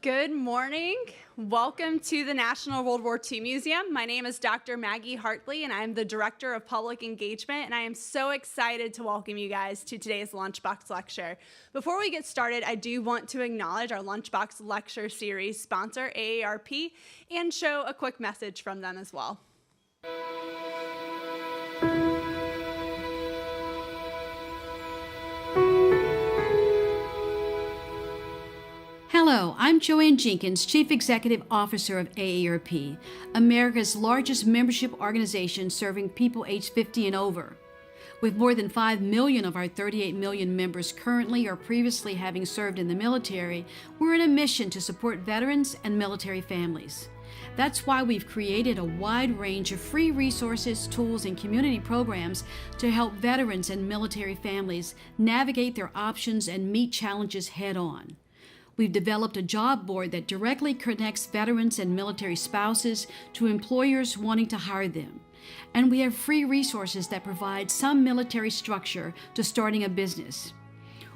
Good morning. Welcome to the National World War II Museum. My name is Dr. Maggie Hartley, and I'm the Director of Public Engagement, and I am so excited to welcome you guys to today's Lunchbox lecture. Before we get started, I do want to acknowledge our Lunchbox lecture series sponsor, AARP, and show a quick message from them as well. Hello, I'm Joanne Jenkins, Chief Executive Officer of AARP, America's largest membership organization serving people aged 50 and over. With more than 5 million of our 38 million members currently or previously having served in the military, we're on a mission to support veterans and military families. That's why we've created a wide range of free resources, tools, and community programs to help veterans and military families navigate their options and meet challenges head-on. We've developed a job board that directly connects veterans and military spouses to employers wanting to hire them. And we have free resources that provide some military structure to starting a business.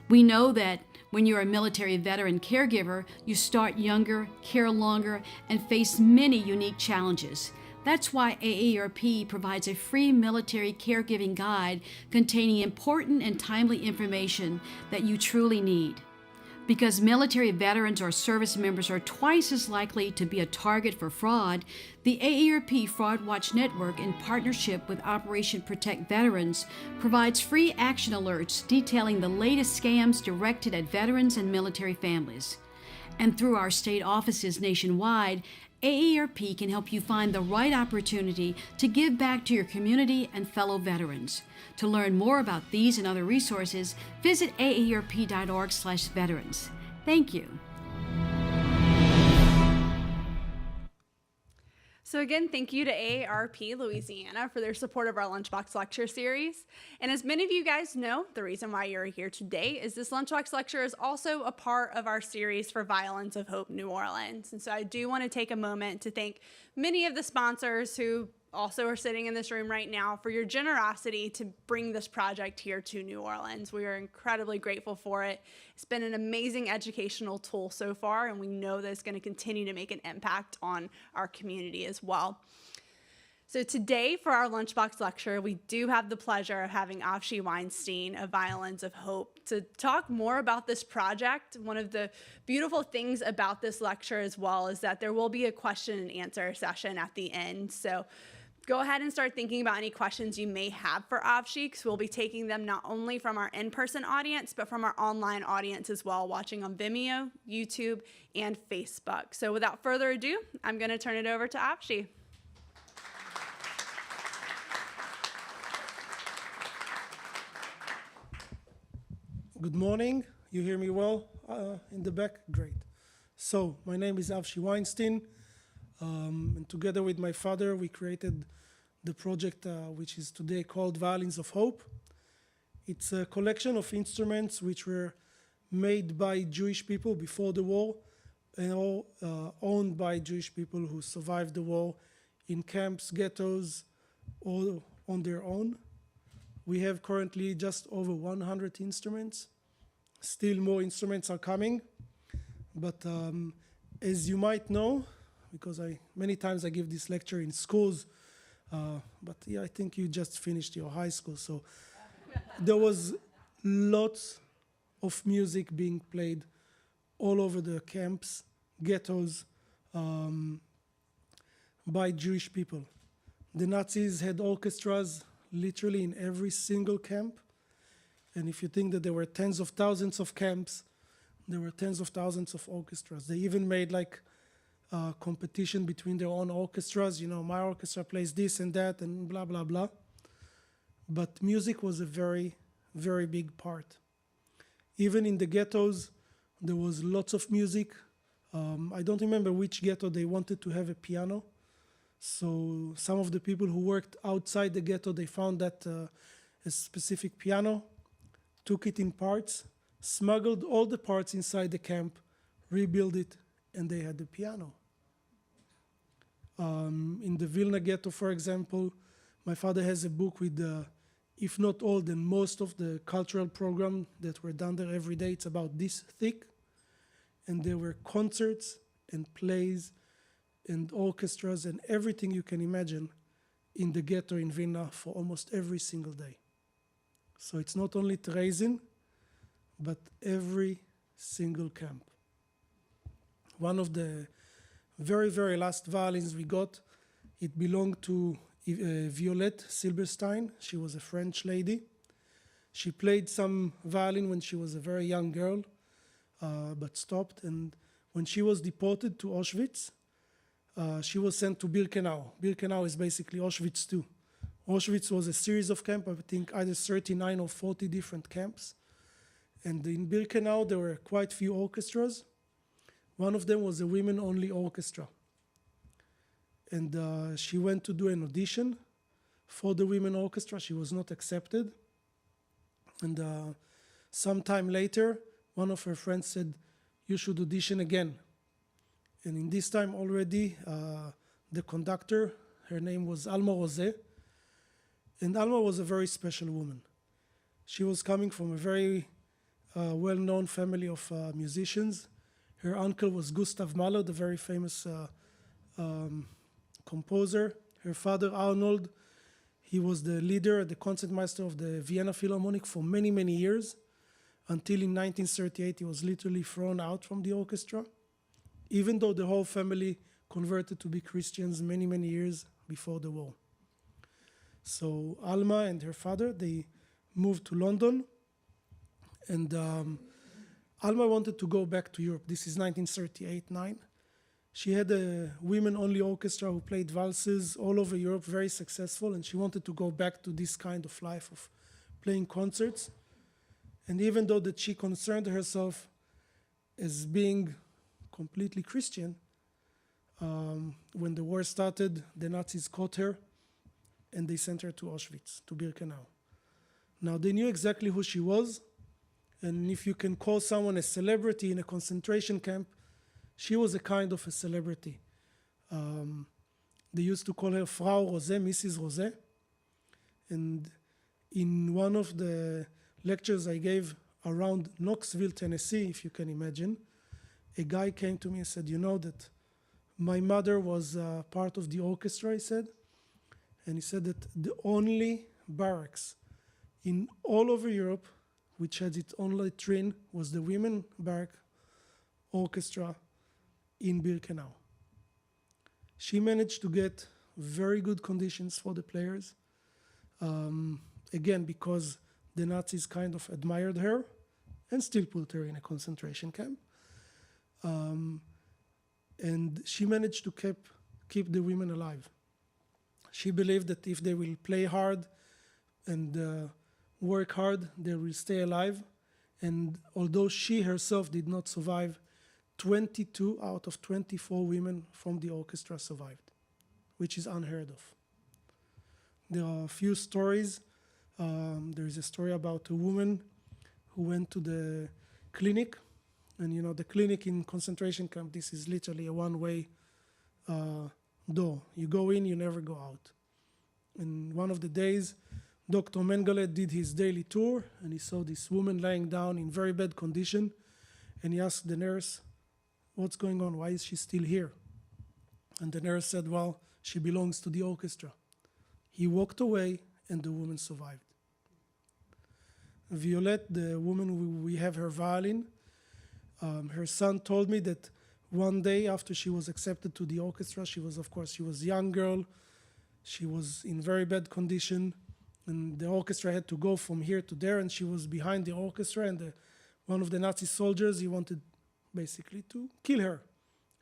We know that when you're a military veteran caregiver, you start younger, care longer, and face many unique challenges. That's why AARP provides a free military caregiving guide containing important and timely information that you truly need. Because military veterans or service members are twice as likely to be a target for fraud, the AARP Fraud Watch Network, in partnership with Operation Protect Veterans, provides free action alerts detailing the latest scams directed at veterans and military families. And through our state offices nationwide, AARP can help you find the right opportunity to give back to your community and fellow veterans. To learn more about these and other resources, visit aarp.org/veterans. Thank you. So again, thank you to AARP Louisiana for their support of our Lunchbox lecture series. And as many of you guys know, the reason why you're here today is this Lunchbox lecture is also a part of our series for Violins of Hope New Orleans. And so I do want to take a moment to thank many of the sponsors who also are sitting in this room right now for your generosity to bring this project here to New Orleans. We are incredibly grateful for it. It's been an amazing educational tool so far, and we know that it's going to continue to make an impact on our community as well. So today for our Lunchbox lecture, we do have the pleasure of having Avshi Weinstein of Violins of Hope to talk more about this project. One of the beautiful things about this lecture as well is that there will be a question and answer session at the end. So go ahead and start thinking about any questions you may have for Avshi, because we'll be taking them not only from our in-person audience, but from our online audience as well, watching on Vimeo, YouTube, and Facebook. So without further ado, I'm going to turn it over to Avshi. Good morning. You hear me well in the back? Great. So my name is Avshi Weinstein, and together with my father, we created the project which is today called Violins of Hope. It's a collection of instruments which were made by Jewish people before the war and all owned by Jewish people who survived the war in camps, ghettos, or on their own. We have currently just over 100 instruments. Still more instruments are coming. But as you might know, because many times I give this lecture in schools, but yeah, I think you just finished your high school. So there was lots of music being played all over the camps, ghettos, by Jewish people. The Nazis had orchestras literally in every single camp. And if you think that there were tens of thousands of camps, there were tens of thousands of orchestras. They even made like competition between their own orchestras. You know, my orchestra plays this and that and blah, blah, blah. But music was a very, very big part. Even in the ghettos, there was lots of music. I don't remember which ghetto they wanted to have a piano. So some of the people who worked outside the ghetto, they found that a specific piano, took it in parts, smuggled all the parts inside the camp, rebuilt it, and they had the piano. In the Vilna ghetto, for example, my father has a book with, if not all, then most of the cultural programs that were done there every day. It's about this thick. And there were concerts and plays and orchestras and everything you can imagine in the ghetto in Vienna for almost every single day. So it's not only Dresden, but every single camp. One of the very, very last violins we got, it belonged to Violette Silberstein. She was a French lady. She played some violin when she was a very young girl, but stopped. And when she was deported to Auschwitz, she was sent to Birkenau. Birkenau is basically Auschwitz too. Auschwitz was a series of camps, I think either 39 or 40 different camps. And in Birkenau, there were quite few orchestras. One of them was a women-only orchestra. And she went to do an audition for the women orchestra. She was not accepted. And sometime later, one of her friends said, "You should audition again." And in this time already, the conductor, her name was Alma Rosé. And Alma was a very special woman. She was coming from a very well-known family of musicians. Her uncle was Gustav Mahler, the very famous composer. Her father, Arnold, he was the leader, the concertmaster of the Vienna Philharmonic for many, many years, until in 1938 he was literally thrown out from the orchestra, even though the whole family converted to be Christians many, many years before the war. So Alma and her father, they moved to London, and Alma wanted to go back to Europe. This is 1938-9. She had a women-only orchestra who played valses all over Europe, very successful, and she wanted to go back to this kind of life of playing concerts. And even though that she concerned herself as being completely Christian, when the war started, the Nazis caught her, and they sent her to Auschwitz, to Birkenau. Now, they knew exactly who she was, and if you can call someone a celebrity in a concentration camp, she was a kind of a celebrity. They used to call her Frau Rosé, Mrs. Rosé. And in one of the lectures I gave around Knoxville, Tennessee, if you can imagine, a guy came to me and said, "You know that my mother was part of the orchestra," he said. And he said that the only barracks in all over Europe which had its own latrine was the women barrack orchestra in Birkenau. She managed to get very good conditions for the players, again, because the Nazis kind of admired her and still put her in a concentration camp. And she managed to keep the women alive. She believed that if they will play hard and work hard, they will stay alive. And although she herself did not survive, 22 out of 24 women from the orchestra survived, which is unheard of. There are a few stories. There is a story about a woman who went to the clinic. And you know, the clinic in concentration camp, this is literally a one-way door. You go in, you never go out. And one of the days, Dr. Mengele did his daily tour, and he saw this woman lying down in very bad condition. And he asked the nurse, "What's going on? Why is she still here?" And the nurse said, "Well, she belongs to the orchestra." He walked away, and the woman survived. Violette, the woman, we have her violin. Her son told me that one day after she was accepted to the orchestra, she was a young girl. She was in very bad condition, and the orchestra had to go from here to there, and she was behind the orchestra, and one of the Nazi soldiers, he wanted basically to kill her.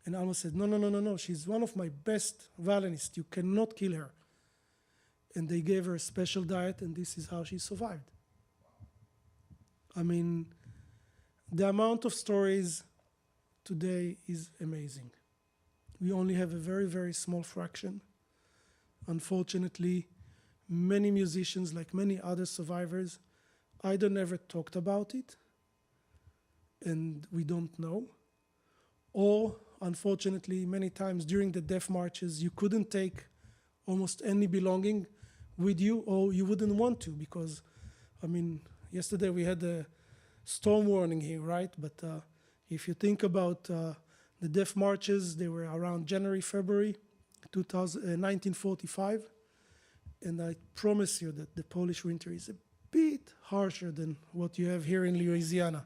And Alma said, no, she's one of my best violinists. You cannot kill her. And they gave her a special diet, and this is how she survived. I mean, the amount of stories today is amazing. We only have a very, very small fraction. Unfortunately, many musicians, like many other survivors, either never talked about it, and we don't know, or unfortunately, many times during the death marches, you couldn't take almost any belonging with you, or you wouldn't want to, because, I mean, yesterday we had a storm warning here, right? But If you think about the death marches, they were around January, February 1945. And I promise you that the Polish winter is a bit harsher than what you have here in Louisiana.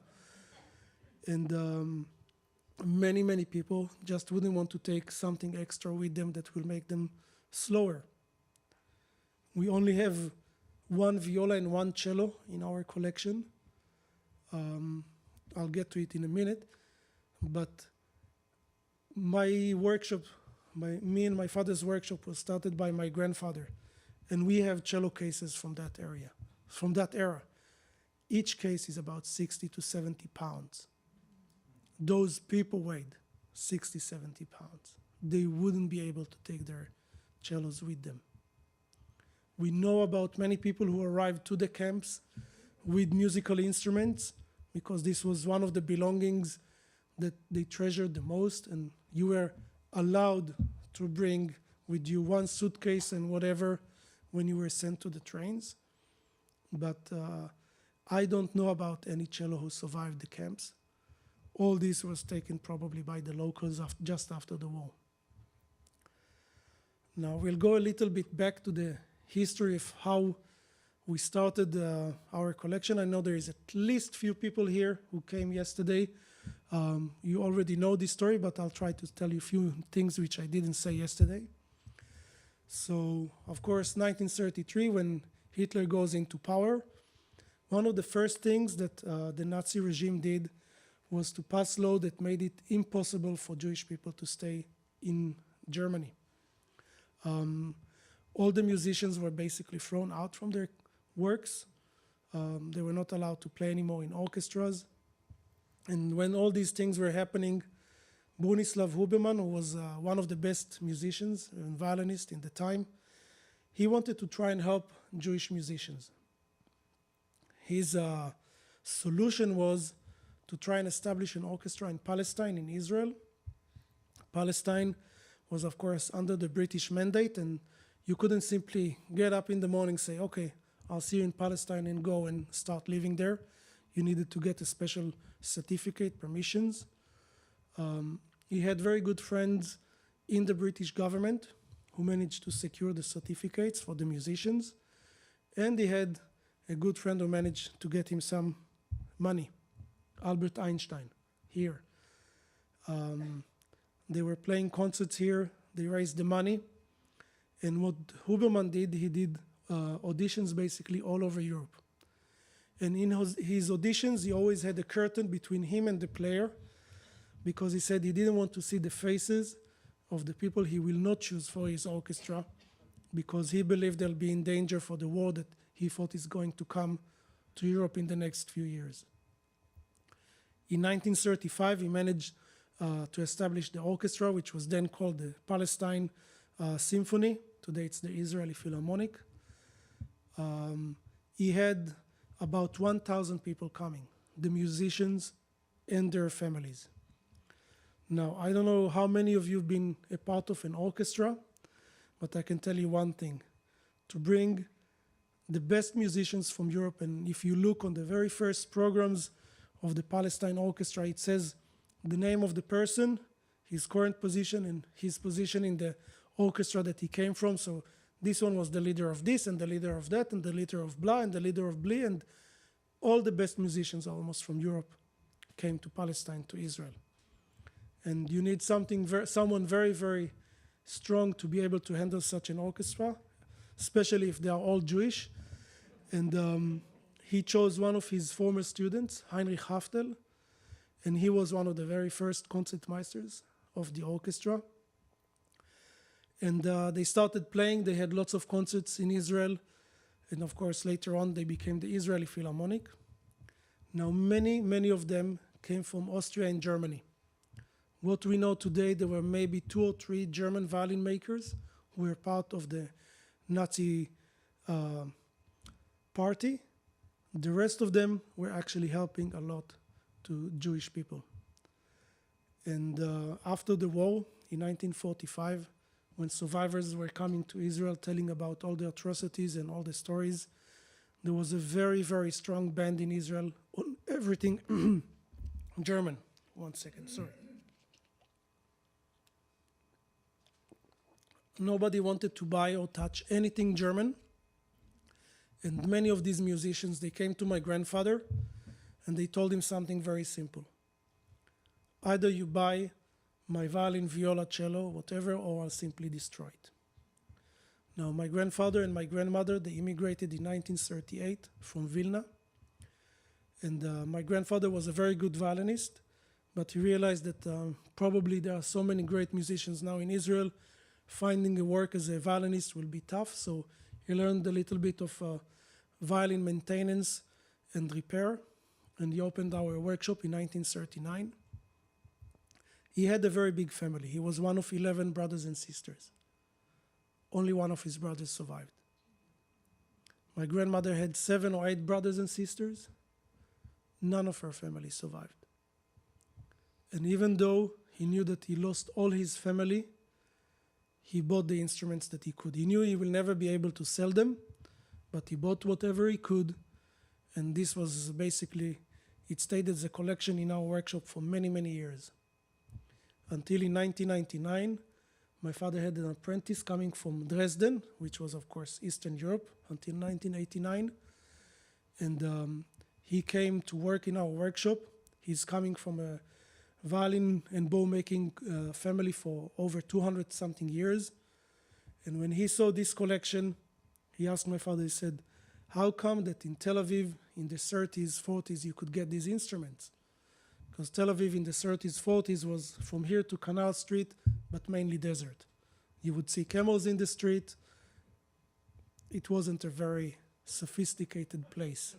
And many, many people just wouldn't want to take something extra with them that will make them slower. We only have one viola and one cello in our collection. I'll get to it in a minute. But my workshop, me and my father's workshop was started by my grandfather. And we have cello cases from that era. Each case is about 60 to 70 pounds. Those people weighed 60, 70 pounds. They wouldn't be able to take their cellos with them. We know about many people who arrived to the camps with musical instruments because this was one of the belongings that they treasured the most, and you were allowed to bring with you one suitcase and whatever when you were sent to the trains. But I don't know about any cello who survived the camps. All this was taken probably by the locals just after the war. Now we'll go a little bit back to the history of how we started our collection. I know there is at least few people here who came yesterday. You already know this story, but I'll try to tell you a few things which I didn't say yesterday. So, of course, 1933, when Hitler goes into power, one of the first things that the Nazi regime did was to pass law that made it impossible for Jewish people to stay in Germany. All the musicians were basically thrown out from their works. They were not allowed to play anymore in orchestras. And when all these things were happening, Bronislaw Huberman, who was one of the best musicians and violinists in the time, he wanted to try and help Jewish musicians. His solution was to try and establish an orchestra in Palestine, in Israel. Palestine was, of course, under the British mandate, and you couldn't simply get up in the morning and say, okay, I'll see you in Palestine, and go and start living there. You needed to get a special certificate, permissions. He had very good friends in the British government who managed to secure the certificates for the musicians. And he had a good friend who managed to get him some money, Albert Einstein, here. They were playing concerts here. They raised the money. And what Huberman did, he did auditions basically all over Europe. And in his auditions, he always had a curtain between him and the player, because he said he didn't want to see the faces of the people he will not choose for his orchestra, because he believed they'll be in danger for the war that he thought is going to come to Europe in the next few years. In 1935, he managed to establish the orchestra, which was then called the Palestine Symphony. Today it's the Israeli Philharmonic. He had about 1,000 people coming, the musicians and their families. Now, I don't know how many of you have been a part of an orchestra, but I can tell you one thing. To bring the best musicians from Europe, and if you look on the very first programs of the Palestine Orchestra, it says the name of the person, his current position, and his position in the orchestra that he came from. So this one was the leader of this, and the leader of that, and the leader of blah, and the leader of blah, and all the best musicians almost from Europe came to Palestine, to Israel. And you need someone very, very strong to be able to handle such an orchestra, especially if they are all Jewish. And he chose one of his former students, Heinrich Haftel, and he was one of the very first concertmeisters of the orchestra. And they started playing. They had lots of concerts in Israel. And of course, later on, they became the Israeli Philharmonic. Now, many, many of them came from Austria and Germany. What we know today, there were maybe 2 or 3 German violin makers who were part of the Nazi party. The rest of them were actually helping a lot to Jewish people. And after the war, in 1945, when survivors were coming to Israel telling about all the atrocities and all the stories, there was a very, very strong band in Israel on everything German, 1 second, sorry. Nobody wanted to buy or touch anything German. And many of these musicians, they came to my grandfather and they told him something very simple. Either you buy my violin, viola, cello, whatever, or I'll simply destroy it. Now, my grandfather and my grandmother, they immigrated in 1938 from Vilna. And my grandfather was a very good violinist, but he realized that probably there are so many great musicians now in Israel, finding a work as a violinist will be tough. So he learned a little bit of violin maintenance and repair, and he opened our workshop in 1939. He had a very big family. He was one of 11 brothers and sisters. Only one of his brothers survived. My grandmother had 7 or 8 brothers and sisters. None of her family survived. And even though he knew that he lost all his family, he bought the instruments that he could. He knew he will never be able to sell them, but he bought whatever he could. And this was basically, it stayed as a collection in our workshop for many, many years. Until in 1999, my father had an apprentice coming from Dresden, which was, of course, Eastern Europe, until 1989. And he came to work in our workshop. He's coming from a violin and bow-making family for over 200-something years. And when he saw this collection, he asked my father, he said, how come that in Tel Aviv in the 30s, 40s, you could get these instruments? Because Tel Aviv in the 30s, 40s was from here to Canal Street, but mainly desert. You would see camels in the street. It wasn't a very sophisticated place.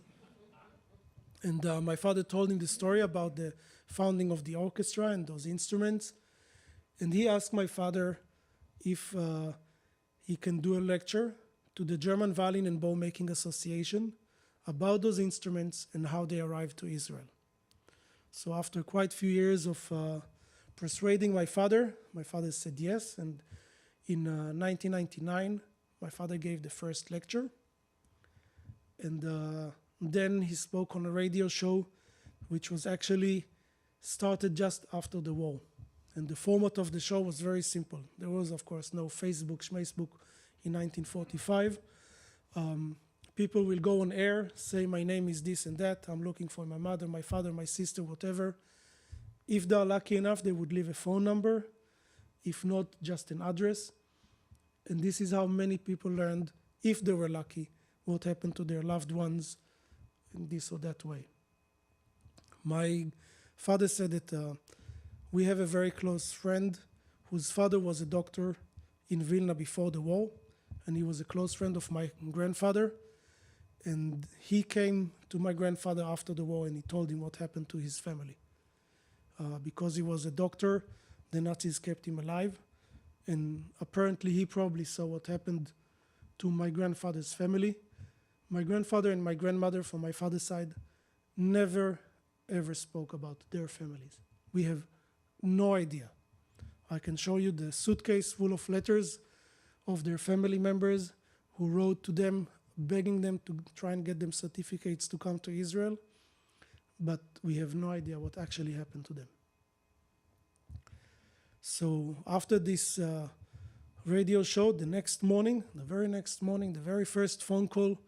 And my father told him the story about the founding of the orchestra and those instruments. And he asked my father if he can do a lecture to the German Violin and Bow Making Association about those instruments and how they arrived to Israel. So after quite a few years of persuading my father said yes. And in 1999, my father gave the first lecture. And then he spoke on a radio show, which was actually started just after the war. And the format of the show was very simple. There was, of course, no Facebook, Schmacebook in 1945. People will go on air, say my name is this and that, I'm looking for my mother, my father, my sister, whatever. If they are lucky enough, they would leave a phone number. If not, just an address. And this is how many people learned, if they were lucky, what happened to their loved ones in this or that way. My father said that we have a very close friend whose father was a doctor in Vilna before the war, and he was a close friend of my grandfather. And he came to my grandfather after the war and he told him what happened to his family. Because he was a doctor, the Nazis kept him alive. And apparently he probably saw what happened to my grandfather's family. My grandfather and my grandmother from my father's side never ever spoke about their families. We have no idea. I can show you the suitcase full of letters of their family members who wrote to them begging them to try and get them certificates to come to Israel, but we have no idea what actually happened to them. So after this radio show, the very next morning, the very first phone call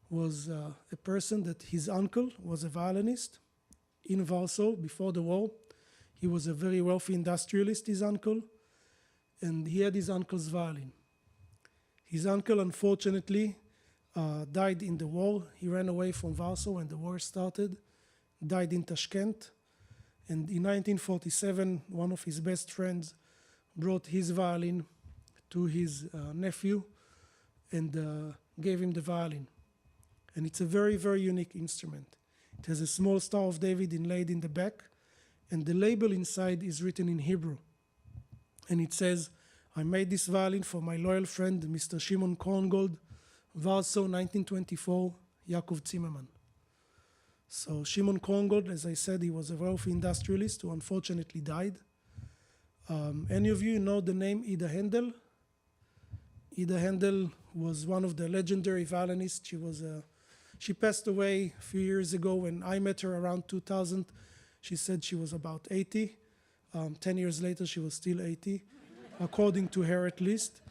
was a person that his uncle was a violinist in Warsaw before the war. He was a very wealthy industrialist, his uncle, and he had his uncle's violin. His uncle, unfortunately, died in the war. He ran away from Warsaw when the war started, died in Tashkent. And in 1947, one of his best friends brought his violin to his nephew and gave him the violin. And it's a very, very unique instrument. It has a small Star of David inlaid in the back, and the label inside is written in Hebrew. And it says, I made this violin for my loyal friend, Mr. Shimon Korngold, Warsaw, 1924, Yaakov Zimmerman. So Shimon Korngold, as I said, he was a wealthy industrialist who unfortunately died. Any of you know the name Ida Handel? Ida Handel was one of the legendary violinists. She passed away a few years ago when I met her around 2000. She said she was about 80. 10 years later, she was still 80, according to her at least.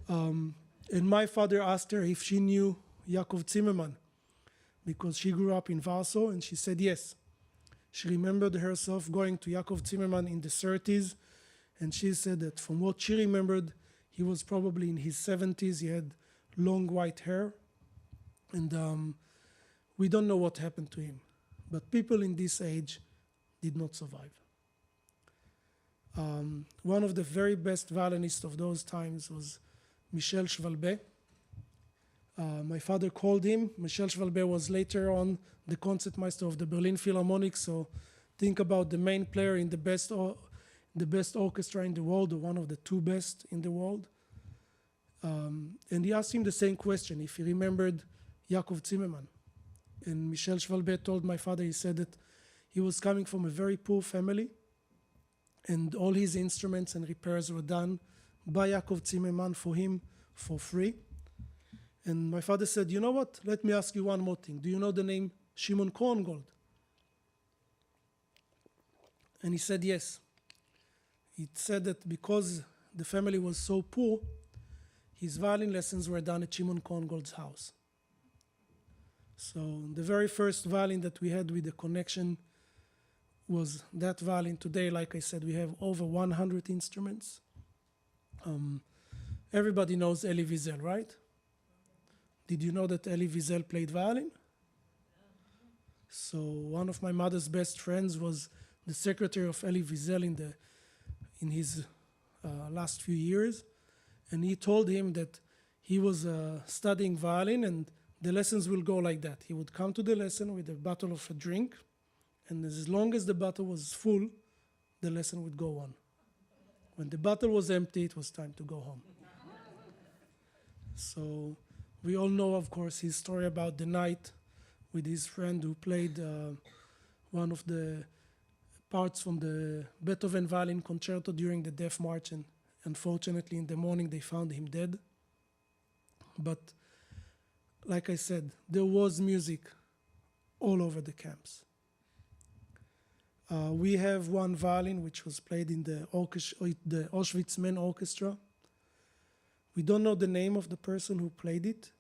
And my father asked her if she knew Yaakov Zimmerman, because she grew up in Warsaw, and she said yes. She remembered herself going to Yaakov Zimmerman in the 30s, and she said that from what she remembered, he was probably in his 70s. He had long white hair, and we don't know what happened to him. But people in this age did not survive. One of the very best violinists of those times was Michel Schwalbe. My father called him. Michel Schwalbe was later on the concertmeister of the Berlin Philharmonic, so think about the main player in the best orchestra in the world, or one of the two best in the world. And he asked him the same question, if he remembered Yaakov Zimmerman. And Michel Schwalbe told my father, he said that he was coming from a very poor family, and all his instruments and repairs were done by Yaakov Zimmerman for him for free. And my father said, you know what, let me ask you one more thing. Do you know the name Shimon Korngold? And he said yes. He said that because the family was so poor, his violin lessons were done at Shimon Korngold's house. So the very first violin that we had with the connection was that violin. Today, like I said, we have over 100 instruments. Everybody knows Elie Wiesel, right? Did you know that Elie Wiesel played violin? So one of my mother's best friends was the secretary of Elie Wiesel in his last few years. And he told him that he was studying violin, and the lessons will go like that. He would come to the lesson with a bottle of a drink, and as long as the bottle was full, the lesson would go on. When the bottle was empty, it was time to go home. So we all know, of course, his story about the night with his friend who played one of the parts from the Beethoven Violin Concerto during the Death March, and unfortunately in the morning they found him dead. But like I said, there was music all over the camps. We have one violin which was played in the Auschwitz Men Orchestra. We don't know the name of the person who played it.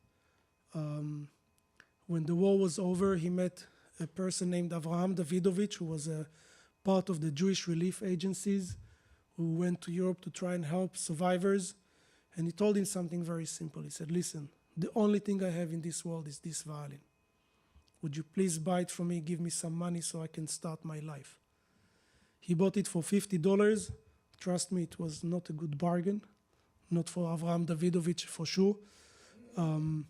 When the war was over, he met a person named Avraham Davidovich, who was a part of the Jewish relief agencies, who went to Europe to try and help survivors. And he told him something very simple. He said, listen, the only thing I have in this world is this violin. Would you please buy it from me, give me some money so I can start my life? He bought it for $50. Trust me, it was not a good bargain. Not for Avraham Davidovich, for sure. And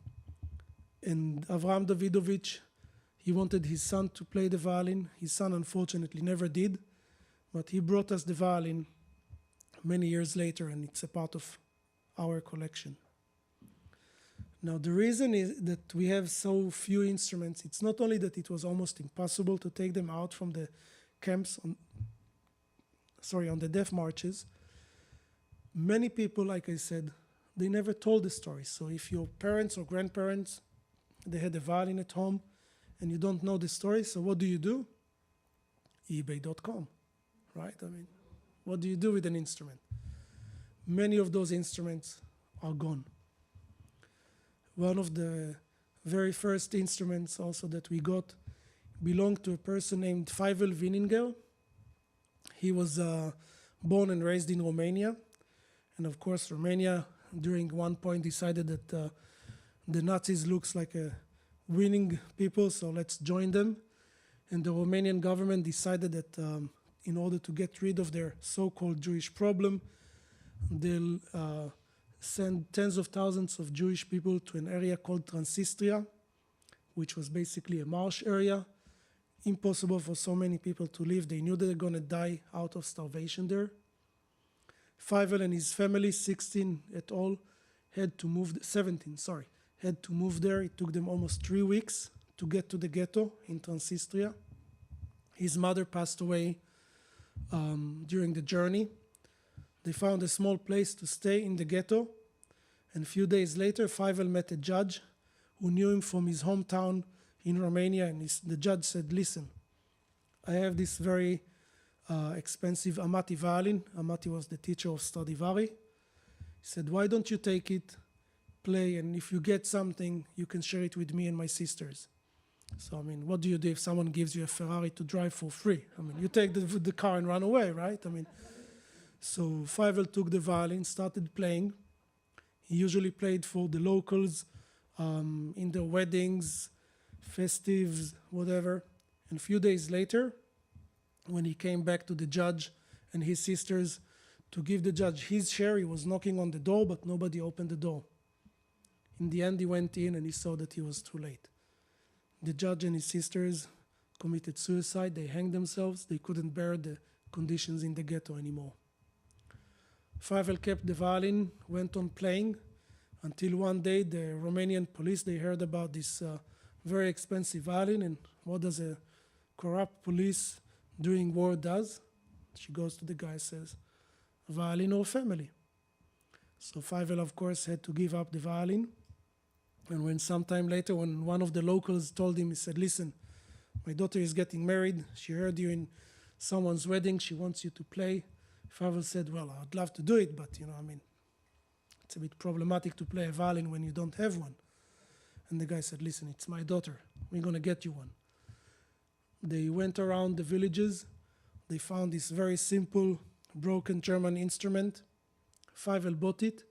Avraham Davidovich, he wanted his son to play the violin. His son, unfortunately, never did. But he brought us the violin many years later, and it's a part of our collection. Now, the reason is that we have so few instruments. It's not only that it was almost impossible to take them out from the camps, on the death marches. Many people, like I said, they never told the story. So if your parents or grandparents, they had a violin at home and you don't know the story, so what do? eBay.com, right? I mean, what do you do with an instrument? Many of those instruments are gone. One of the very first instruments also that we got belonged to a person named Feivel Wininger. He was born and raised in Romania. And of course, Romania, during one point, decided that the Nazis looks like a winning people, so let's join them. And the Romanian government decided that in order to get rid of their so-called Jewish problem, they'll send tens of thousands of Jewish people to an area called Transnistria, which was basically a marsh area. Impossible for so many people to live. They knew they were going to die out of starvation there. Feivel and his family, 16 at all, had to move there. It took them almost 3 weeks to get to the ghetto in Transnistria. His mother passed away during the journey. They found a small place to stay in the ghetto. And a few days later, Feivel met a judge who knew him from his hometown in Romania. And the judge said, listen, I have this very expensive Amati violin. Amati was the teacher of Stradivari. He said, why don't you take it, play, and if you get something, you can share it with me and my sisters. So, I mean, what do you do if someone gives you a Ferrari to drive for free? I mean, you take the car and run away, right? I mean, so Feivel took the violin, started playing. He usually played for the locals in their weddings, festives, whatever. And a few days later, when he came back to the judge and his sisters to give the judge his share, he was knocking on the door, but nobody opened the door. In the end, he went in and he saw that he was too late. The judge and his sisters committed suicide. They hanged themselves. They couldn't bear the conditions in the ghetto anymore. Feivel kept the violin, went on playing, until one day the Romanian police, they heard about this very expensive violin, and what does a corrupt police during war does? She goes to the guy and says, violin or family. So Feivel, of course, had to give up the violin. And when sometime later, when one of the locals told him, he said, listen, my daughter is getting married. She heard you in someone's wedding. She wants you to play. Feivel said, well, I'd love to do it, but, I mean, it's a bit problematic to play a violin when you don't have one. And the guy said, listen, it's my daughter. We're going to get you one. They went around the villages. They found this very simple, broken German instrument. Feivel bought it.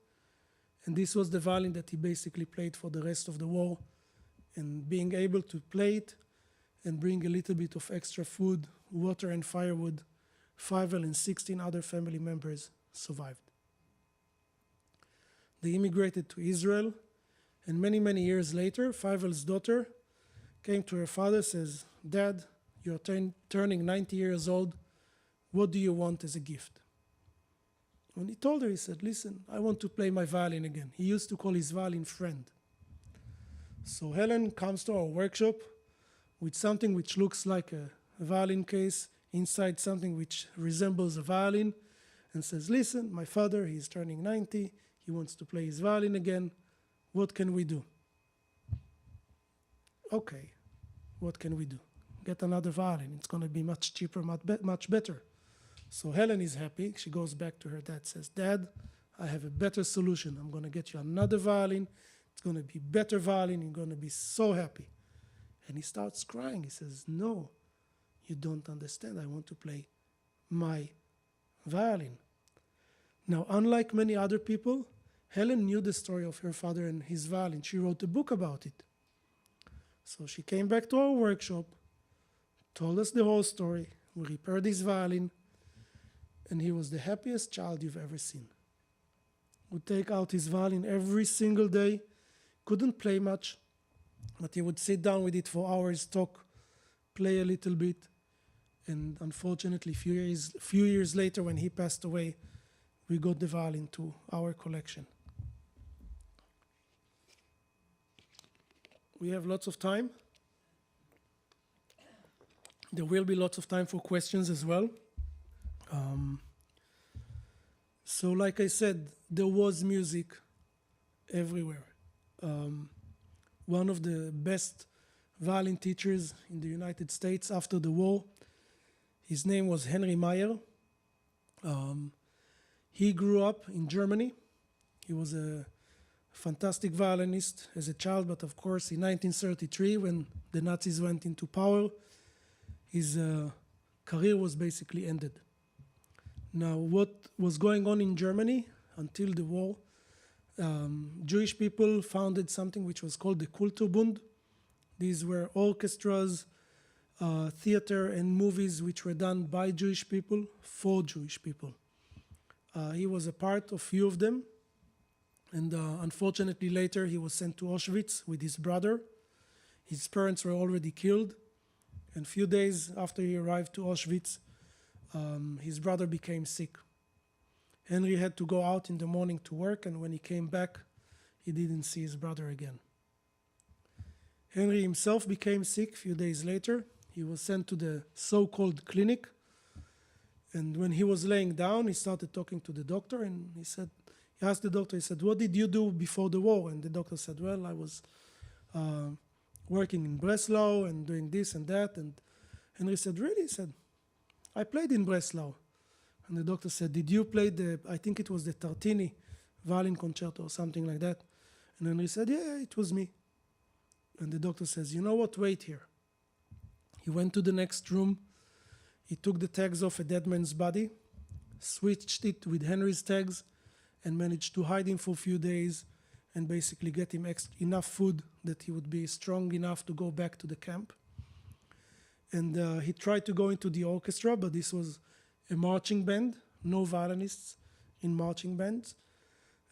And this was the violin that he basically played for the rest of the war. And being able to play it and bring a little bit of extra food, water and firewood, Feivel and 16 other family members survived. They immigrated to Israel, and many, many years later, Feivel's daughter came to her father and says, Dad, you're turning 90 years old. What do you want as a gift? When he told her, he said, listen, I want to play my violin again. He used to call his violin friend. So Helen comes to our workshop with something which looks like a violin case, inside something which resembles a violin, and says, listen, my father, he's turning 90. He wants to play his violin again. What can we do? Okay, what can we do? Get another violin. It's going to be much cheaper, much better. So Helen is happy. She goes back to her dad, says, Dad, I have a better solution. I'm going to get you another violin. It's going to be better violin. You're going to be so happy. And he starts crying. He says, no, you don't understand. I want to play my violin. Now, unlike many other people, Helen knew the story of her father and his violin. She wrote a book about it. So she came back to our workshop, told us the whole story. We repaired his violin, and he was the happiest child you've ever seen. Would take out his violin every single day, couldn't play much, but he would sit down with it for hours, talk, play a little bit, and unfortunately, few years later, when he passed away, we got the violin to our collection. We have lots of time. There will be lots of time for questions as well. So like I said, there was music everywhere. One of the best violin teachers in the United States after the war, his name was Henry Meyer. He grew up in Germany. He was a fantastic violinist as a child, but of course in 1933, when the Nazis went into power, his career was basically ended. Now, what was going on in Germany until the war, Jewish people founded something which was called the Kulturbund. These were orchestras, theater, and movies which were done by Jewish people for Jewish people. He was a part of few of them, and unfortunately later he was sent to Auschwitz with his brother. His parents were already killed, and few days after he arrived to Auschwitz, his brother became sick. Henry had to go out in the morning to work, and when he came back, he didn't see his brother again. Henry himself became sick a few days later. He was sent to the so-called clinic, and when he was laying down, he started talking to the doctor, and he asked the doctor, he said, what did you do before the war? And the doctor said, well, I was working in Breslau and doing this and that. And Henry said, really? He said, I played in Breslau. And the doctor said, did you play I think it was the Tartini violin concerto or something like that? And Henry said, yeah, it was me. And the doctor says, you know what, wait here. He went to the next room. He took the tags off a dead man's body, switched it with Henry's tags, and managed to hide him for a few days and basically get him enough food that he would be strong enough to go back to the camp. And he tried to go into the orchestra, but this was a marching band, no violinists in marching bands.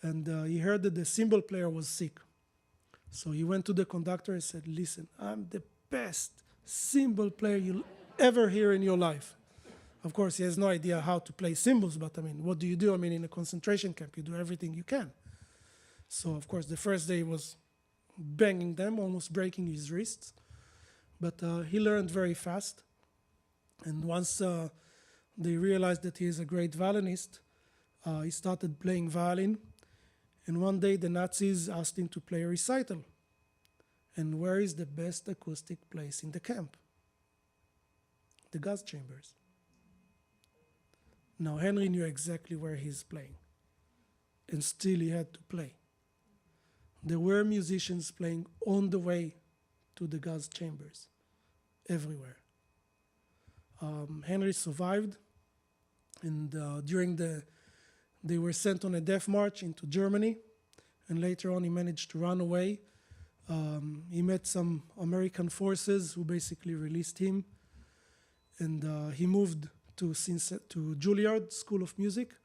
And he heard that the cymbal player was sick. So he went to the conductor and said, listen, I'm the best cymbal player you'll ever hear in your life. Of course, he has no idea how to play cymbals, but I mean, what do you do? I mean, in a concentration camp, you do everything you can. So, of course, the first day was banging them, almost breaking his wrists. But he learned very fast. And once they realized that he is a great violinist, he started playing violin. And one day the Nazis asked him to play a recital. And where is the best acoustic place in the camp? The gas chambers. Now Henry knew exactly where he's playing. And still he had to play. There were musicians playing on the way to the gas chambers, everywhere. Henry survived, and they were sent on a death march into Germany, and later on he managed to run away. He met some American forces who basically released him, and he moved to Juilliard School of Music,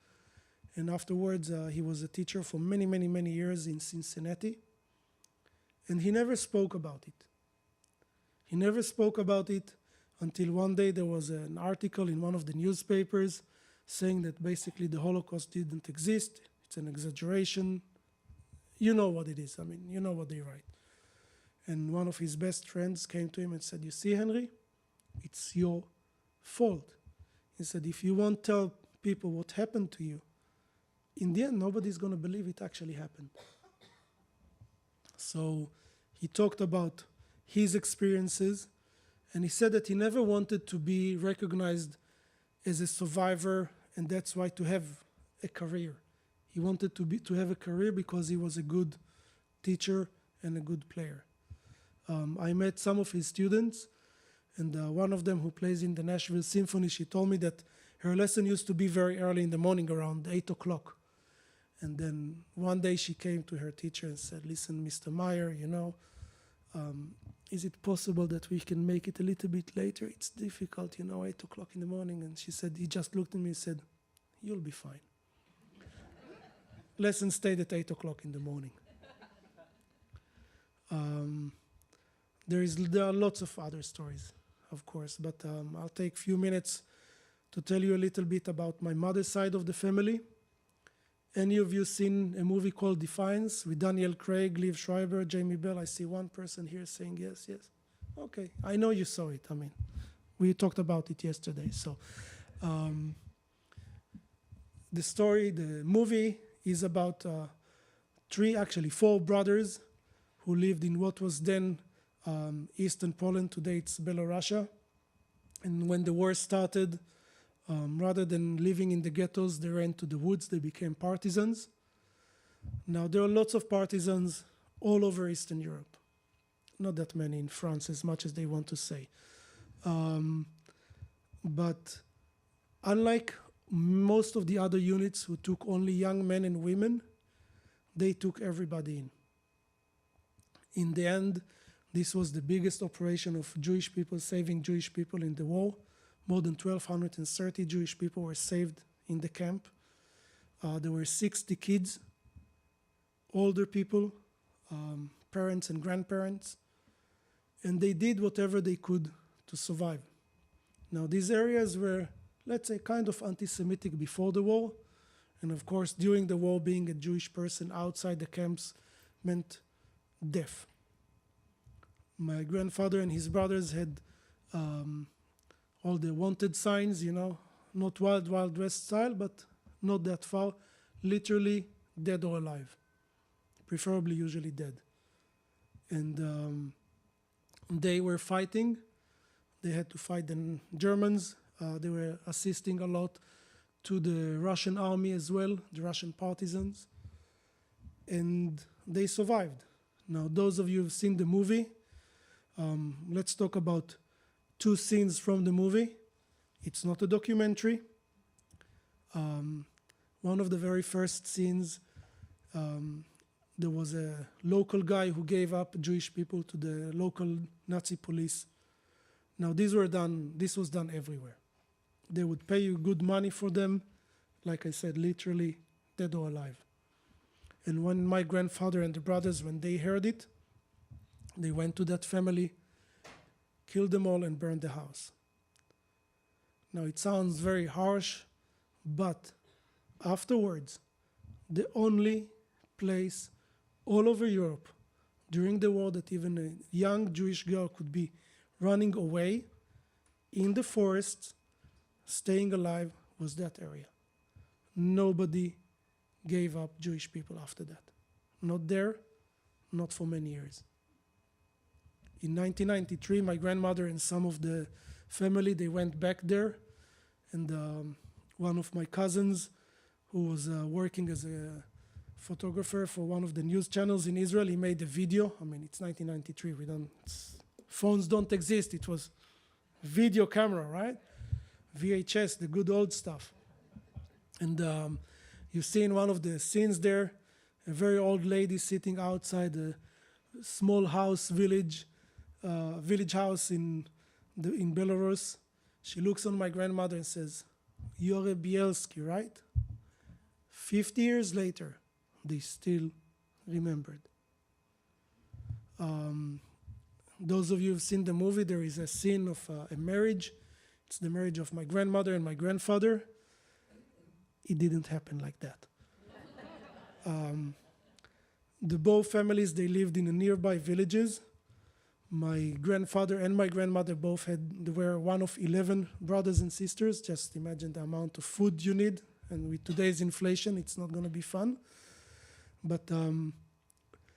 and afterwards he was a teacher for many, many, many years in Cincinnati, and he never spoke about it. He never spoke about it until one day there was an article in one of the newspapers saying that basically the Holocaust didn't exist, it's an exaggeration. You know what it is, I mean, you know what they write. And one of his best friends came to him and said, you see, Henry, it's your fault. He said, if you won't tell people what happened to you, in the end, nobody's going to believe it actually happened. So he talked about his experiences, and he said that he never wanted to be recognized as a survivor, and that's why to have a career. He wanted to have a career because he was a good teacher and a good player. I met some of his students, and one of them who plays in the Nashville Symphony, she told me that her lesson used to be very early in the morning, around 8 o'clock. And then one day she came to her teacher and said, listen, Mr. Meyer, you know, is it possible that we can make it a little bit later? It's difficult, you know, 8 o'clock in the morning. And she said, he just looked at me and said, you'll be fine. Lesson stayed at 8 o'clock in the morning. There are lots of other stories, of course, but I'll take a few minutes to tell you a little bit about my mother's side of the family. Any of you seen a movie called Defiance with Daniel Craig, Liev Schreiber, Jamie Bell? I see one person here saying yes, yes. Okay, I know you saw it. I mean, we talked about it yesterday. So the movie is about four brothers who lived in what was then Eastern Poland. Today it's Belarusia. And when the war started, rather than living in the ghettos, they ran to the woods, they became partisans. Now, there are lots of partisans all over Eastern Europe. Not that many in France, as much as they want to say. But unlike most of the other units who took only young men and women, they took everybody in. In the end, this was the biggest operation of Jewish people, saving Jewish people in the war. More than 1,230 Jewish people were saved in the camp. There were 60 kids, older people, parents and grandparents, and they did whatever they could to survive. Now, these areas were, let's say, kind of anti-Semitic before the war, and of course, during the war, being a Jewish person outside the camps meant death. My grandfather and his brothers had all the wanted signs, you know, not Wild Wild West style, but not that far, literally dead or alive, preferably usually dead. And they were fighting. They had to fight the Germans. They were assisting a lot to the Russian army as well, the Russian partisans. And they survived. Now, those of you who've seen the movie, let's talk about two scenes from the movie. It's not a documentary. One of the very first scenes, there was a local guy who gave up Jewish people to the local Nazi police. Now, this was done everywhere. They would pay you good money for them, like I said, literally dead or alive. And when my grandfather and the brothers, when they heard it, they went to that family, killed them all, and burned the house. Now, it sounds very harsh, but afterwards, the only place all over Europe during the war that even a young Jewish girl could be running away in the forests, staying alive, was that area. Nobody gave up Jewish people after that. Not there, not for many years. In 1993, my grandmother and some of the family, they went back there, and one of my cousins, who was working as a photographer for one of the news channels in Israel, he made a video. I mean, it's 1993. Phones don't exist. It was video camera, right? VHS, the good old stuff. And you see in one of the scenes there, a very old lady sitting outside a small house, village house in Belarus. She looks on my grandmother and says, "You're a Bielski, right?" 50 years later, they still remembered. Those of you who've seen the movie, there is a scene of a marriage. It's the marriage of my grandmother and my grandfather. It didn't happen like that. The both families, they lived in nearby villages. My grandfather and my grandmother they were one of 11 brothers and sisters. Just imagine the amount of food you need. And with today's inflation, it's not going to be fun. But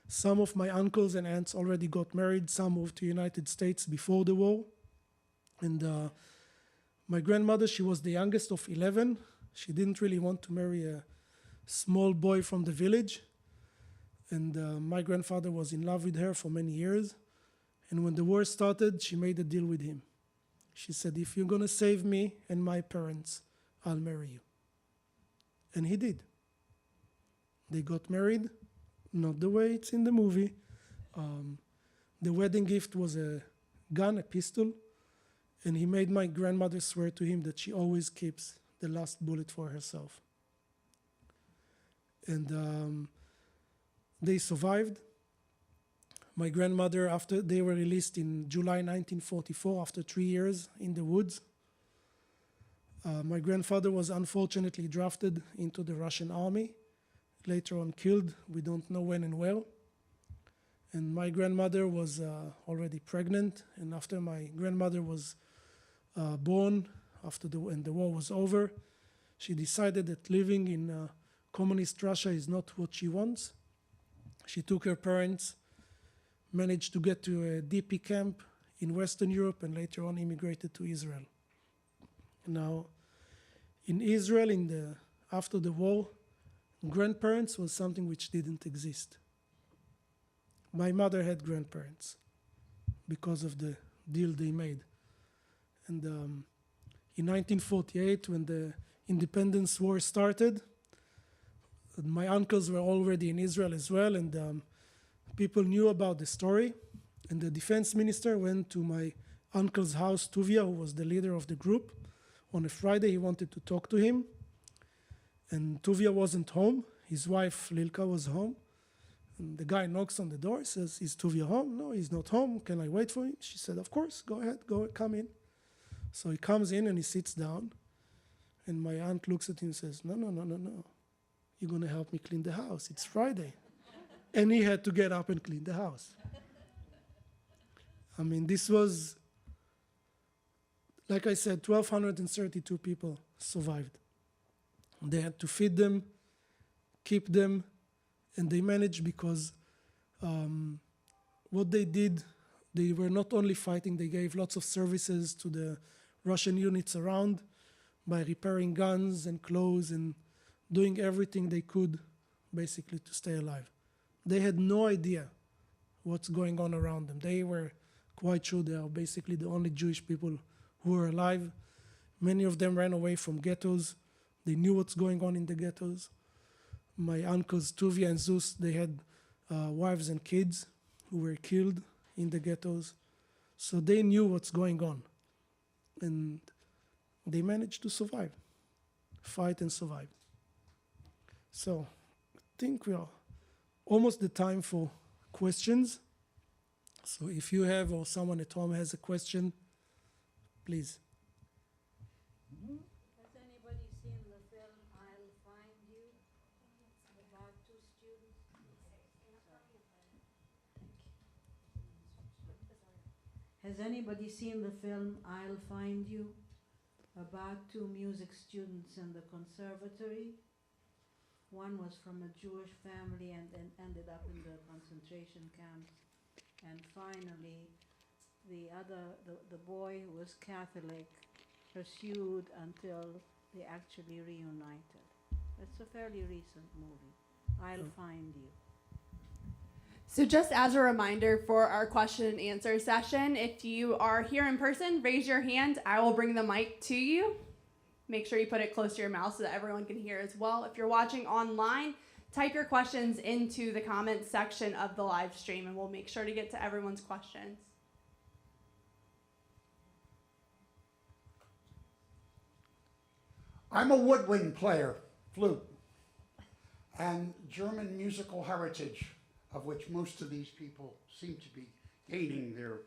some of my uncles and aunts already got married. Some moved to the United States before the war. And my grandmother, she was the youngest of 11. She didn't really want to marry a small boy from the village. And my grandfather was in love with her for many years. And when the war started, she made a deal with him. She said, "If you're going to save me and my parents, I'll marry you." And he did. They got married, not the way it's in the movie. The wedding gift was a gun, a pistol. And he made my grandmother swear to him that she always keeps the last bullet for herself. And they survived. My grandmother, after they were released in July 1944, after 3 years in the woods. My grandfather was unfortunately drafted into the Russian army, later on killed, we don't know when and where. And my grandmother was already pregnant, and after my grandmother was born, when the war was over, she decided that living in communist Russia is not what she wants. She took her parents, managed to get to a DP camp in Western Europe, and later on immigrated to Israel. Now, in Israel, after the war, grandparents was something which didn't exist. My mother had grandparents because of the deal they made. And in 1948, when the independence war started, my uncles were already in Israel as well, and people knew about the story. And the defense minister went to my uncle's house, Tuvia, who was the leader of the group. On a Friday, he wanted to talk to him. And Tuvia wasn't home. His wife, Lilka, was home. And the guy knocks on the door, says, "Is Tuvia home?" "No, he's not home. Can I wait for him?" She said, "Of course, go ahead, come in." So he comes in and he sits down. And my aunt looks at him and says, No. You're going to help me clean the house. It's Friday. And he had to get up and clean the house. I mean, this was, like I said, 1,232 people survived. They had to feed them, keep them, and they managed because what they did, They were not only fighting, they gave lots of services to the Russian units around by repairing guns and clothes and doing everything they could basically to stay alive. They had no idea what's going on around them. They were quite sure they are basically the only Jewish people who were alive. Many of them ran away from ghettos. They knew what's going on in the ghettos. My uncles Tuvia and Zeus, they had wives and kids who were killed in the ghettos. So they knew what's going on. And they managed to survive, fight and survive. So I think we are almost the time for questions. So if you have or someone at home has a question, please. Has anybody seen the film I'll Find You about two students? Has anybody seen the film I'll Find You about two music students in the conservatory? One was from a Jewish family and then ended up in the concentration camps. And finally, the boy who was Catholic, pursued until they actually reunited. It's a fairly recent movie. I'll Find You. So just as a reminder for our question and answer session, if you are here in person, raise your hand. I will bring the mic to you. Make sure you put it close to your mouth so that everyone can hear as well. If you're watching online, type your questions into the comments section of the live stream, and we'll make sure to get to everyone's questions. I'm a woodwind player, flute, and German musical heritage, of which most of these people seem to be gaining their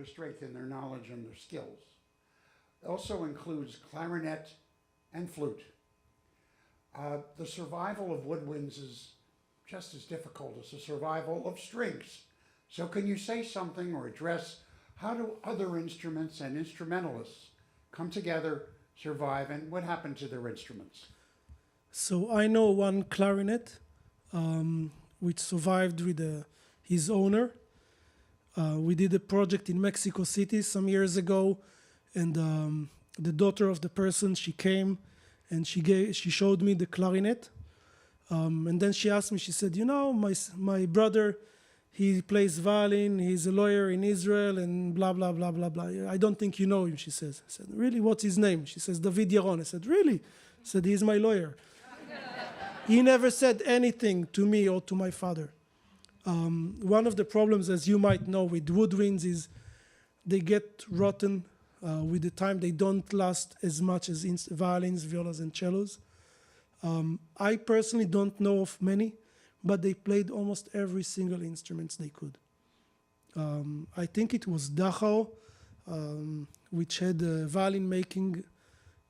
strength and their knowledge and their skills. It also includes clarinet and flute. The survival of woodwinds is just as difficult as the survival of strings. So can you say something or address how do other instruments and instrumentalists come together, survive, and what happened to their instruments? So I know one clarinet which survived with his owner. We did a project in Mexico City some years ago, and the daughter of the person, she came and she showed me the clarinet. And then she asked me, she said, you know, my brother, he plays violin, he's a lawyer in Israel, and blah, blah, blah, blah, blah. I don't think you know him, she says. I said, really, what's his name? She says, David Yaron. I said, really? I said, he's my lawyer. He never said anything to me or to my father. One of the problems, as you might know, with woodwinds is they get rotten with the time. They don't last as much as violins, violas, and cellos. I personally don't know of many, but they played almost every single instrument they could. I think it was Dachau, which had a violin making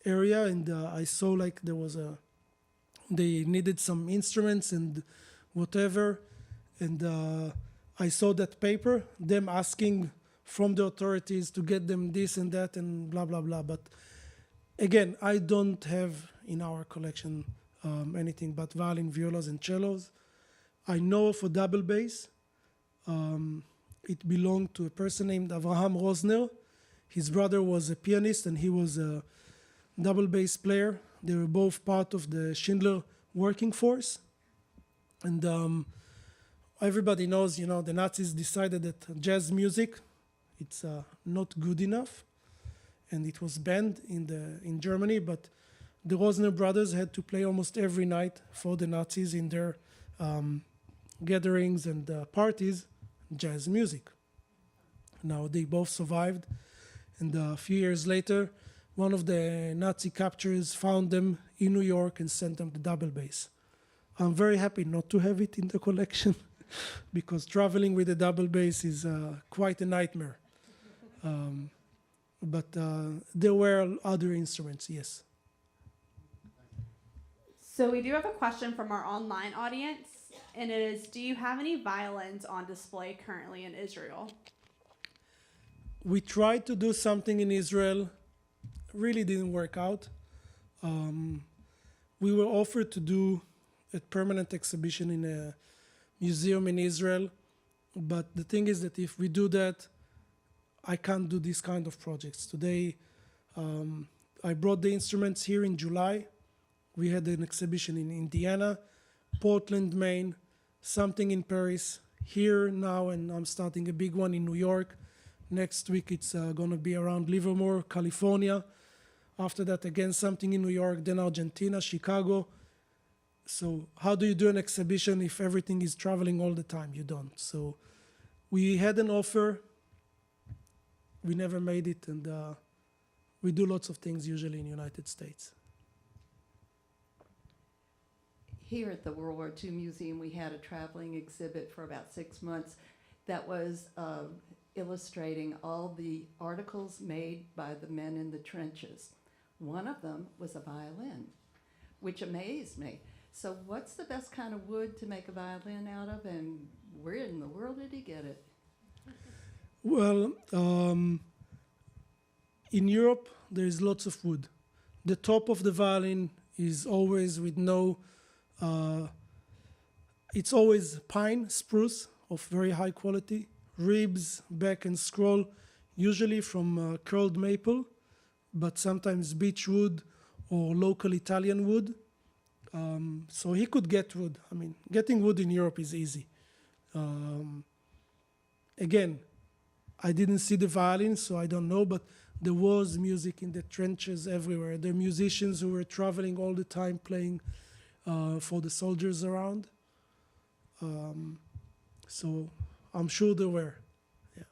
area, and I saw like there was they needed some instruments and whatever, and I saw that paper, them asking from the authorities to get them this and that and blah, blah, blah. But again, I don't have in our collection anything but violin, violas, and cellos. I know of a double bass. It belonged to a person named Avraham Rosner. His brother was a pianist and he was a double bass player. They were both part of the Schindler working force. And everybody knows, you know, the Nazis decided that jazz music, it's not good enough. And it was banned in Germany, but the Rosner brothers had to play almost every night for the Nazis in their gatherings and parties, jazz music. Now they both survived, and a few years later, one of the Nazi captors found them in New York and sent them the double bass. I'm very happy not to have it in the collection because traveling with a double bass is quite a nightmare. But there were other instruments, yes. So we do have a question from our online audience, and it is, do you have any violins on display currently in Israel? We tried to do something in Israel, really didn't work out. We were offered to do a permanent exhibition in a museum in Israel, but the thing is that if we do that, I can't do this kind of projects. Today, I brought the instruments here in July. We had an exhibition in Indiana, Portland, Maine, something in Paris, here now, and I'm starting a big one in New York. Next week, it's going to be around Livermore, California. After that, again, something in New York, then Argentina, Chicago. So how do you do an exhibition if everything is traveling all the time? You don't. So we had an offer. We never made it, and we do lots of things usually in the United States. Here at the World War II Museum, we had a traveling exhibit for about 6 months that was illustrating all the articles made by the men in the trenches. One of them was a violin, which amazed me. So what's the best kind of wood to make a violin out of, and where in the world did he get it? Well, in Europe, there is lots of wood. The top of the violin is always with no, it's always pine, spruce of very high quality, ribs, back and scroll, usually from curled maple, but sometimes beech wood or local Italian wood. So he could get wood. I mean, getting wood in Europe is easy. Again, I didn't see the violin, so I don't know, but there was music in the trenches everywhere. There are musicians who were traveling all the time playing for the soldiers around. So I'm sure there were. Yeah.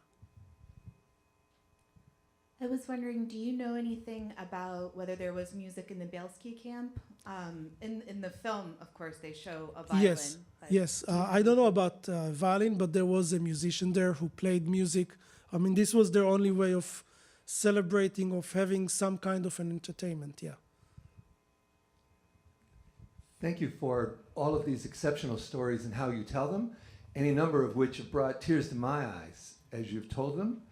I was wondering, do you know anything about whether there was music in the Bielski camp? In the film, of course, they show a violin. Yes, yes. I don't know about violin, but there was a musician there who played music. I mean, this was their only way of celebrating, of having some kind of an entertainment, yeah. Thank you for all of these exceptional stories and how you tell them, any number of which have brought tears to my eyes as you've told them.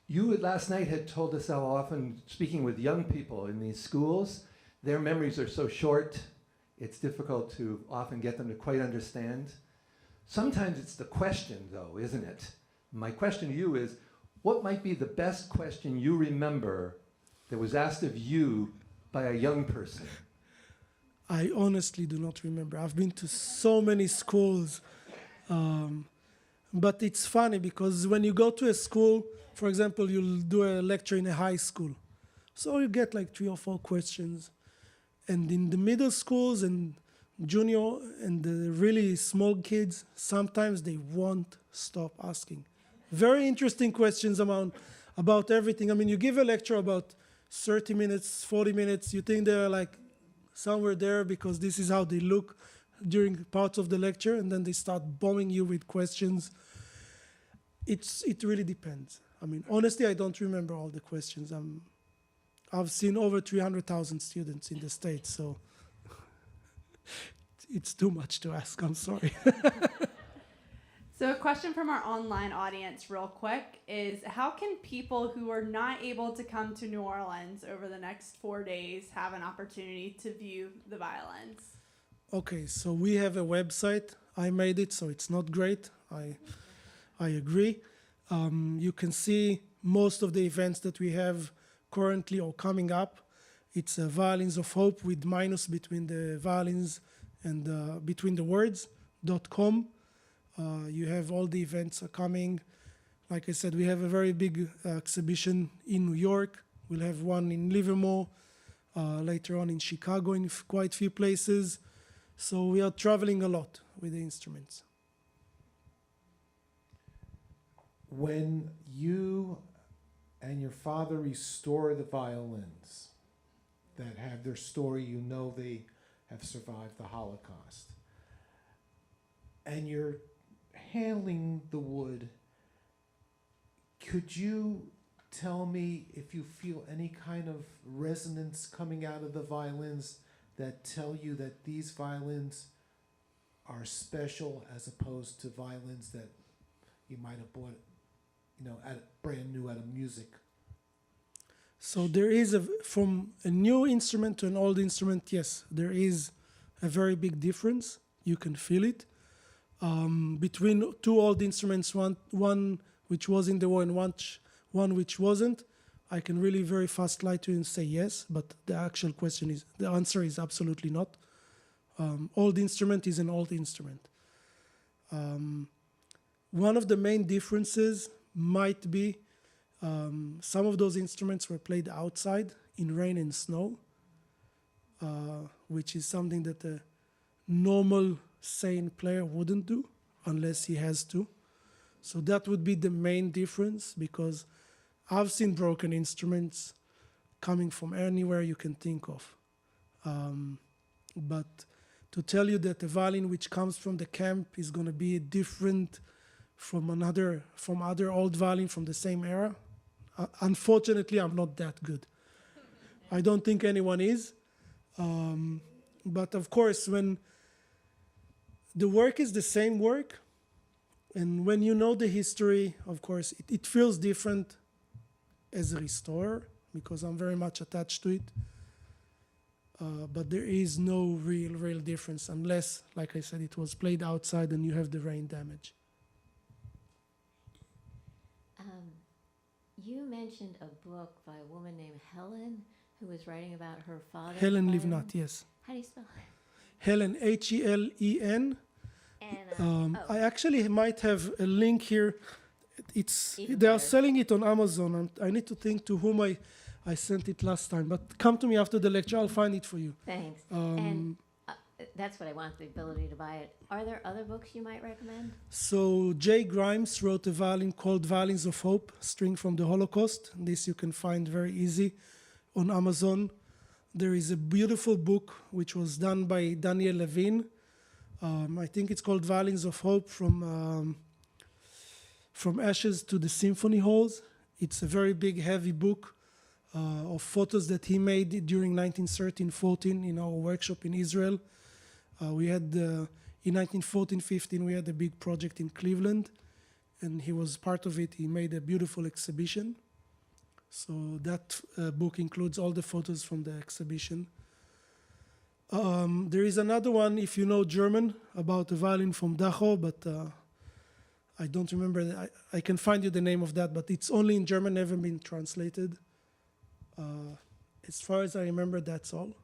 You last night had told us how often, speaking with young people in these schools, their memories are so short, it's difficult to often get them to quite understand. Sometimes it's the question, though, isn't it? My question to you is, what might be the best question you remember that was asked of you by a young person? I honestly do not remember. I've been to so many schools. But it's funny because when you go to a school, for example, you'll do a lecture in a high school. So you get like 3 or 4 questions. And in the middle schools and junior and the really small kids, sometimes they won't stop asking. Very interesting questions about everything. I mean, you give a lecture about 30 minutes, 40 minutes, you think they're like somewhere there because this is how they look during parts of the lecture, and then they start bombing you with questions. It really depends. I mean, honestly, I don't remember all the questions. I've seen over 300,000 students in the States, so it's too much to ask. I'm sorry. So a question from our online audience real quick is, how can people who are not able to come to New Orleans over the next 4 days have an opportunity to view the violins? Okay, so we have a website. I made it, so it's not great. I agree. You can see most of the events that we have currently or coming up. It's Violins of Hope with minus between the violins and between the words.com. You have all the events are coming. Like I said, we have a very big exhibition in New York. We'll have one in Livermore, later on in Chicago, in quite a few places. So we are traveling a lot with the instruments. When you and your father restore the violins that have their story, you know they have survived the Holocaust, and you're handling the wood, could you tell me if you feel any kind of resonance coming out of the violins that tell you that these violins are special as opposed to violins that you might have bought, brand new at a music? So there is, from a new instrument to an old instrument, yes, there is a very big difference. You can feel it. Between 2 old instruments, one which was in the war and one which wasn't, I can really very fast lie to you and say yes, but the actual the answer is absolutely not. Old instrument is an old instrument. One of the main differences might be some of those instruments were played outside in rain and snow, which is something that a normal sane player wouldn't do unless he has to. So that would be the main difference, because I've seen broken instruments coming from anywhere you can think of. But to tell you that a violin which comes from the camp is going to be different from other old violin from the same era, unfortunately, I'm not that good. I don't think anyone is. But of course, when the work is the same work, and when you know the history, of course, it feels different as a restorer, because I'm very much attached to it. But there is no real difference unless, like I said, it was played outside and you have the rain damage. You mentioned a book by a woman named Helen, who was writing about her father. Helen Livnat, yes. How do you spell it? Helen, Helen. And, I actually might have a link here. Even They are better. selling it on Amazon, and I need to think to whom I sent it last time. But come to me after the lecture, I'll find it for you. Thanks. And that's what I want, the ability to buy it. Are there other books you might recommend? So Jay Grimes wrote a violin called Violins of Hope, String from the Holocaust. This you can find very easy on Amazon. There is a beautiful book which was done by Daniel Levine. I think it's called Violins of Hope, From Ashes to the Symphony Halls. It's a very big, heavy book of photos that he made during 1913-14 in our workshop in Israel. We had, in 1914-15, we had a big project in Cleveland, and he was part of it. He made a beautiful exhibition. So that book includes all the photos from the exhibition. There is another one, if you know German, about a violin from Dachau, but I don't remember. I can find you the name of that, but it's only in German, never been translated. As far as I remember, that's all.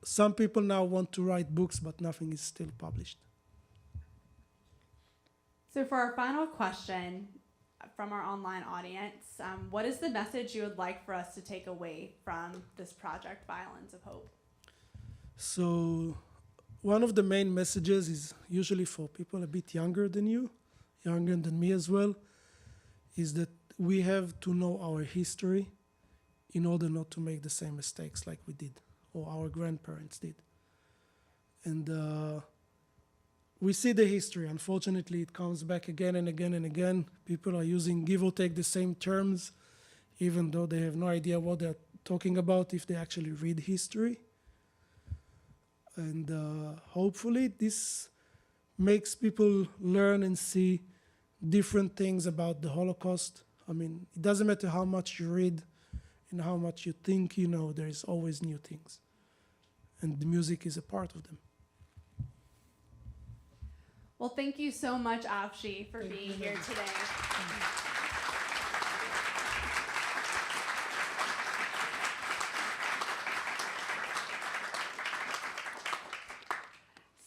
Some people now want to write books, but nothing is still published. So for our final question from our online audience, what is the message you would like for us to take away from this project, Violins of Hope? So one of the main messages is usually for people a bit younger than you, younger than me as well, is that we have to know our history in order not to make the same mistakes like we did or our grandparents did. And we see the history. Unfortunately, it comes back again and again and again. People are using, give or take, the same terms, even though they have no idea what they're talking about if they actually read history. And hopefully this makes people learn and see different things about the Holocaust. I mean, it doesn't matter how much you read and how much you think you know, there's always new things. And the music is a part of them. Well, thank you so much, Avshi, for being here today.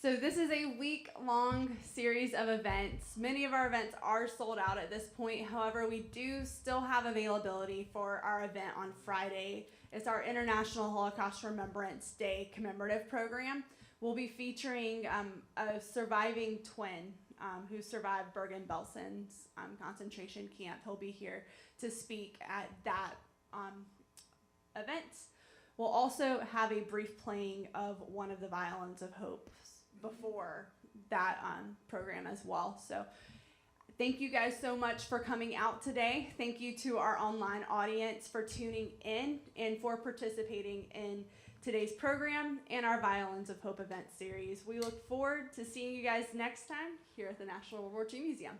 So this is a week-long series of events. Many of our events are sold out at this point. However, we do still have availability for our event on Friday. It's our International Holocaust Remembrance Day commemorative program. We'll be featuring a surviving twin who survived Bergen-Belson's concentration camp. He'll be here to speak at that event. We'll also have a brief playing of one of the Violins of Hope before that program as well. So thank you guys so much for coming out today. Thank you to our online audience for tuning in and for participating in today's program and our Violins of Hope event series. We look forward to seeing you guys next time here at the National World War II Museum.